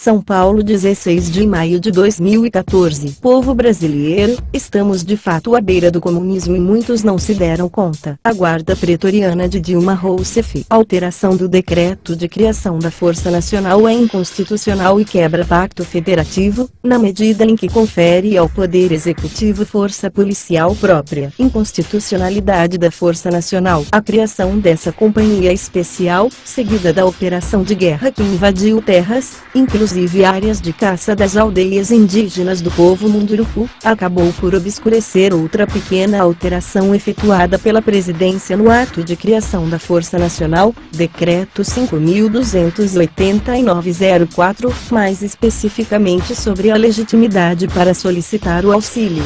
São Paulo, 16 de maio de 2014. Povo brasileiro, estamos de fato à beira do comunismo e muitos não se deram conta. A guarda pretoriana de Dilma Rousseff. A alteração do decreto de criação da Força Nacional é inconstitucional e quebra pacto federativo, na medida em que confere ao Poder Executivo força policial própria. Inconstitucionalidade da Força Nacional. A criação dessa companhia especial, seguida da operação de guerra que invadiu terras, inclusive áreas de caça das aldeias indígenas do povo Munduruku, acabou por obscurecer outra pequena alteração efetuada pela presidência no ato de criação da Força Nacional, Decreto 5.289/04, mais especificamente sobre a legitimidade para solicitar o auxílio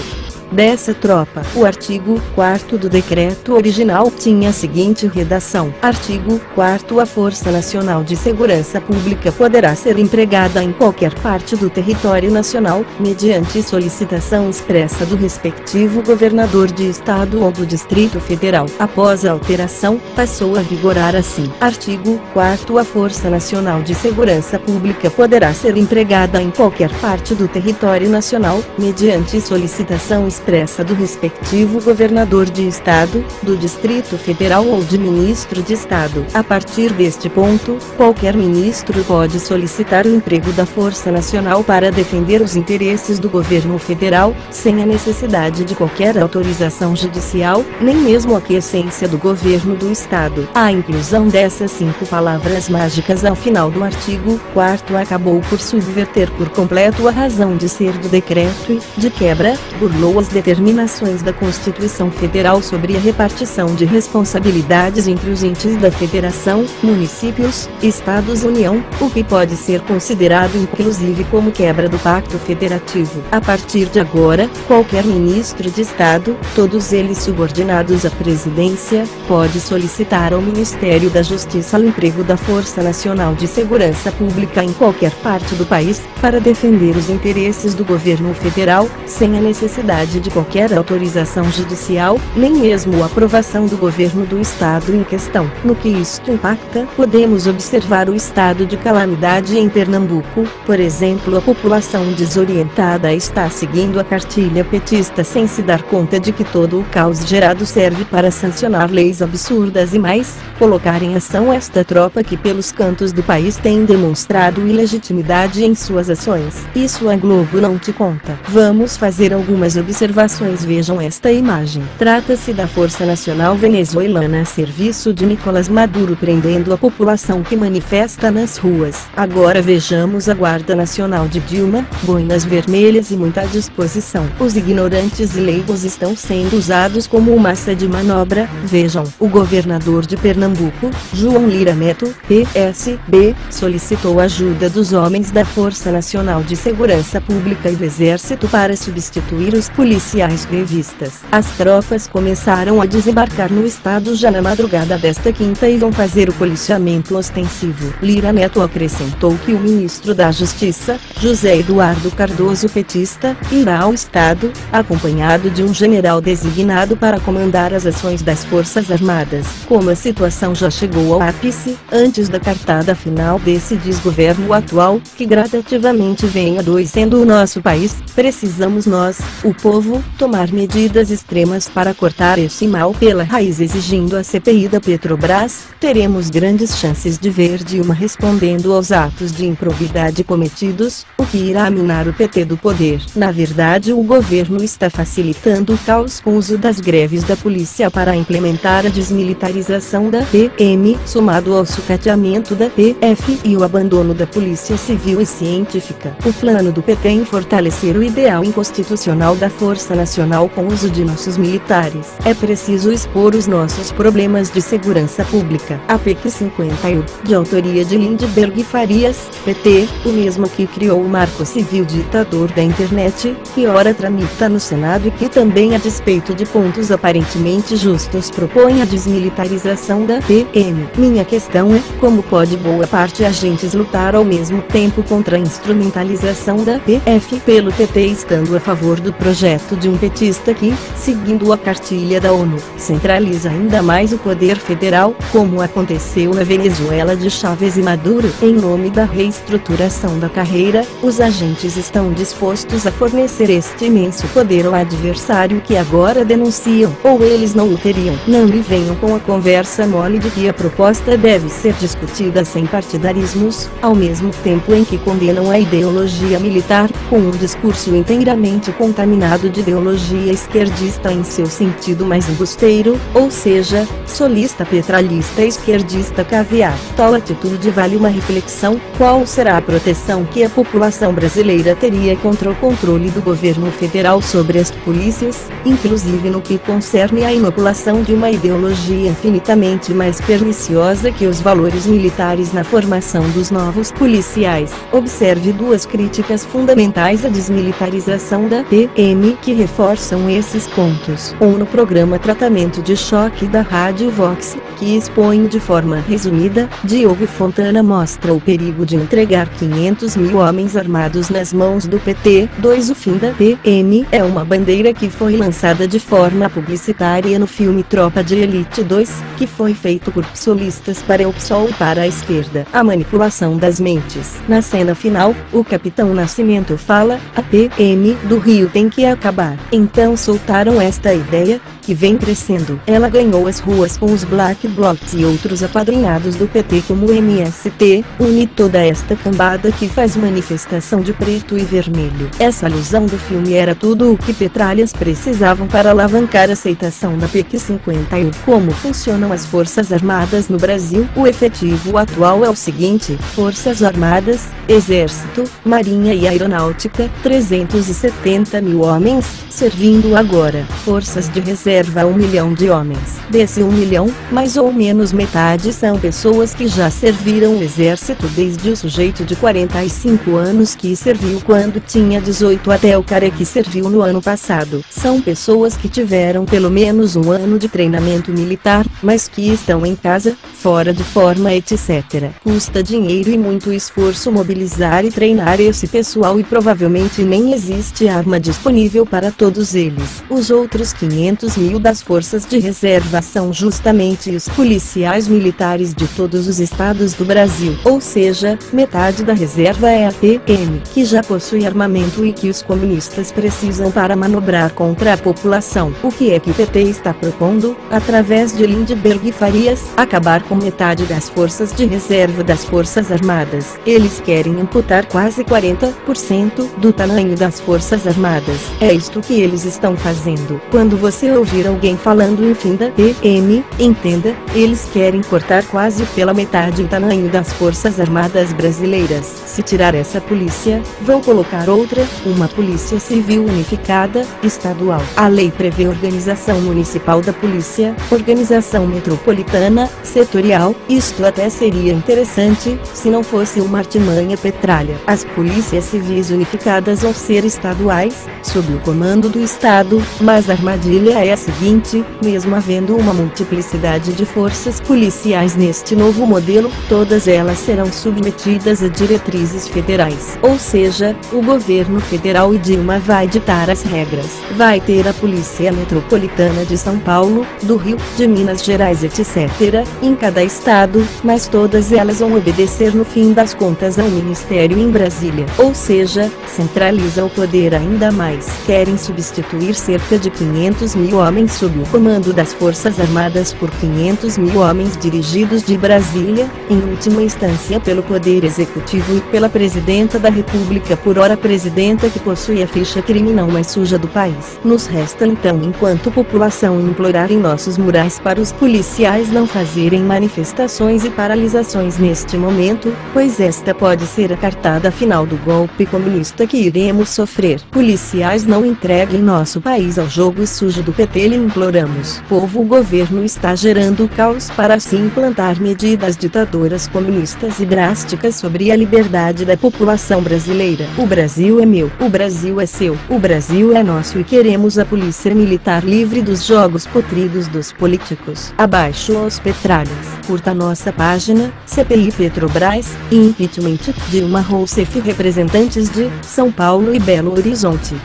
dessa tropa. O artigo 4º do decreto original tinha a seguinte redação: artigo 4º, a Força Nacional de Segurança Pública poderá ser empregada em qualquer parte do território nacional, mediante solicitação expressa do respectivo governador de estado ou do Distrito Federal. Após a alteração, passou a vigorar assim: artigo 4º, a Força Nacional de Segurança Pública poderá ser empregada em qualquer parte do território nacional, mediante solicitação expressa do respectivo governador de estado, do Distrito Federal ou de ministro de estado. A partir deste ponto, qualquer ministro pode solicitar o emprego da Força Nacional para defender os interesses do governo federal, sem a necessidade de qualquer autorização judicial, nem mesmo a quiescência do governo do estado. A inclusão dessas 5 palavras mágicas ao final do artigo 4º acabou por subverter por completo a razão de ser do decreto e, de quebra, burlou as determinações da Constituição Federal sobre a repartição de responsabilidades entre os entes da Federação, municípios, estados e União, o que pode ser considerado inclusive como quebra do Pacto Federativo. A partir de agora, qualquer ministro de Estado, todos eles subordinados à presidência, pode solicitar ao Ministério da Justiça o emprego da Força Nacional de Segurança Pública em qualquer parte do país, para defender os interesses do governo federal, sem a necessidade de qualquer autorização judicial, nem mesmo a aprovação do governo do estado em questão. No que isto impacta, podemos observar o estado de calamidade em Pernambuco. Por exemplo, a população desorientada está seguindo a cartilha petista sem se dar conta de que todo o caos gerado serve para sancionar leis absurdas e mais, colocar em ação esta tropa que pelos cantos do país tem demonstrado ilegitimidade em suas ações. Isso a Globo não te conta. Vamos fazer algumas observações. Vejam esta imagem. Trata-se da Força Nacional Venezuelana a serviço de Nicolás Maduro prendendo a população que manifesta nas ruas. Agora vejamos a Guarda Nacional de Dilma, boinas vermelhas e muita disposição. Os ignorantes e leigos estão sendo usados como massa de manobra. Vejam, o governador de Pernambuco, João Lira Neto, PSB, solicitou ajuda dos homens da Força Nacional de Segurança Pública e do Exército para substituir os policiais grevistas. As tropas começaram a desembarcar no estado já na madrugada desta quinta e vão fazer o policiamento ostensivo. Lira Neto acrescentou que o ministro da Justiça, José Eduardo Cardoso petista, irá ao estado, acompanhado de um general designado para comandar as ações das Forças Armadas. Como a situação já chegou ao ápice, antes da cartada final desse desgoverno atual, que gradativamente vem adoecendo o nosso país, precisamos nós, o povo, tomar medidas extremas para cortar esse mal pela raiz. Exigindo a CPI da Petrobras, teremos grandes chances de ver Dilma respondendo aos atos de improbidade cometidos, o que irá minar o PT do poder. Na verdade, o governo está facilitando o caos com o uso das greves da polícia para implementar a desmilitarização da PM, somado ao sucateamento da PF e o abandono da Polícia Civil e Científica. O plano do PT em fortalecer o ideal inconstitucional da Força Nacional com o uso de nossos militares. É preciso expor os nossos problemas de segurança pública. A PEC 51, de autoria de Lindbergh Farias, PT, o mesmo que criou o Marco Civil ditador da internet, que ora tramita no Senado e que também, a despeito de pontos aparentemente justos, propõe a desmilitarização da PM. Minha questão é, como pode boa parte agentes lutar ao mesmo tempo contra a instrumentalização da PF pelo PT estando a favor do projeto? projeto de um petista que, seguindo a cartilha da ONU, centraliza ainda mais o poder federal, como aconteceu na Venezuela de Chávez e Maduro. Em nome da reestruturação da carreira, os agentes estão dispostos a fornecer este imenso poder ao adversário que agora denunciam, ou eles não o teriam. Não me venham com a conversa mole de que a proposta deve ser discutida sem partidarismos, ao mesmo tempo em que condenam a ideologia militar, com um discurso inteiramente contaminado de ideologia esquerdista em seu sentido mais embusteiro, ou seja, solista petralhista esquerdista caviar. Tal atitude vale uma reflexão: qual será a proteção que a população brasileira teria contra o controle do governo federal sobre as polícias, inclusive no que concerne à inoculação de uma ideologia infinitamente mais perniciosa que os valores militares na formação dos novos policiais. Observe duas críticas fundamentais à desmilitarização da PM que reforçam esses pontos. No programa Tratamento de Choque da Rádio Vox, que expõe de forma resumida, Diogo Fontana mostra o perigo de entregar 500 mil homens armados nas mãos do PT. 2. O fim da PM é uma bandeira que foi lançada de forma publicitária no filme Tropa de Elite 2, que foi feito por psolistas para o PSOL e para a esquerda. A manipulação das mentes. Na cena final, o Capitão Nascimento fala: a PM do Rio tem que acabar. Então soltaram esta ideia, que vem crescendo. Ela ganhou as ruas com os Black Blocs e outros apadrinhados do PT como o MST, une toda esta cambada que faz manifestação de preto e vermelho. Essa alusão do filme era tudo o que petralhas precisavam para alavancar a aceitação da PEC 51. Como funcionam as Forças Armadas no Brasil? O efetivo atual é o seguinte: Forças Armadas, Exército, Marinha e Aeronáutica, 370 mil homens, servindo agora. Forças de reserva, 1 milhão de homens. Desse 1 milhão, mais ou menos metade são pessoas que já serviram o Exército, desde o sujeito de 45 anos que serviu quando tinha 18 até o cara que serviu no ano passado. São pessoas que tiveram pelo menos um ano de treinamento militar, mas que estão em casa, fora de forma, etc. Custa dinheiro e muito esforço mobilizar e treinar esse pessoal e provavelmente nem existe arma disponível para todos eles. Os outros 500 mil das forças de reserva são justamente os policiais militares de todos os estados do Brasil. Ou seja, metade da reserva é a PM, que já possui armamento e que os comunistas precisam para manobrar contra a população. O que é que o PT está propondo, através de Lindbergh e Farias? Acabar com metade das forças de reserva das Forças Armadas. Eles querem amputar quase 40% do tamanho das Forças Armadas. É isto que eles estão fazendo. Quando você ouvir alguém falando em fim da PM, entenda, eles querem cortar quase pela metade o tamanho das Forças Armadas brasileiras. Se tirar essa polícia, vão colocar outra, uma polícia civil unificada, estadual. A lei prevê organização municipal da polícia, organização metropolitana, setorial. Isto até seria interessante, se não fosse uma artimanha petralha. As polícias civis unificadas vão ser estaduais, sob o comando do Estado, mas a armadilha é a seguinte: mesmo havendo uma multiplicidade de forças policiais neste novo modelo, todas elas serão submetidas a diretrizes federais. Ou seja, o governo federal e Dilma vai ditar as regras. Vai ter a Polícia Metropolitana de São Paulo, do Rio, de Minas Gerais, etc., em cada estado, mas todas elas vão obedecer no fim das contas ao Ministério em Brasília. Ou seja, centraliza o poder ainda mais. Querem substituir cerca de 500 mil homens sob o comando das Forças Armadas por 500 mil homens dirigidos de Brasília, em última instância pelo Poder Executivo e pela Presidenta da República, por ora presidenta que possui a ficha criminal mais suja do país. Nos resta então, enquanto população, implorar em nossos murais para os policiais não fazerem manifestações e paralisações neste momento, pois esta pode ser a cartada final do golpe comunista que iremos sofrer. Policiais, não entreguem nosso país ao jogo sujo do PT, lhe imploramos. Povo, o governo está gerando caos para assim implantar medidas ditadoras comunistas e drásticas sobre a liberdade da população brasileira. O Brasil é meu, o Brasil é seu, o Brasil é nosso e queremos a polícia militar livre dos jogos podridos dos políticos. Abaixo os petralhas. Curta nossa página, CPI Petrobras, Impeachment, Dilma Rousseff, representantes de São Paulo e Belo Horizonte.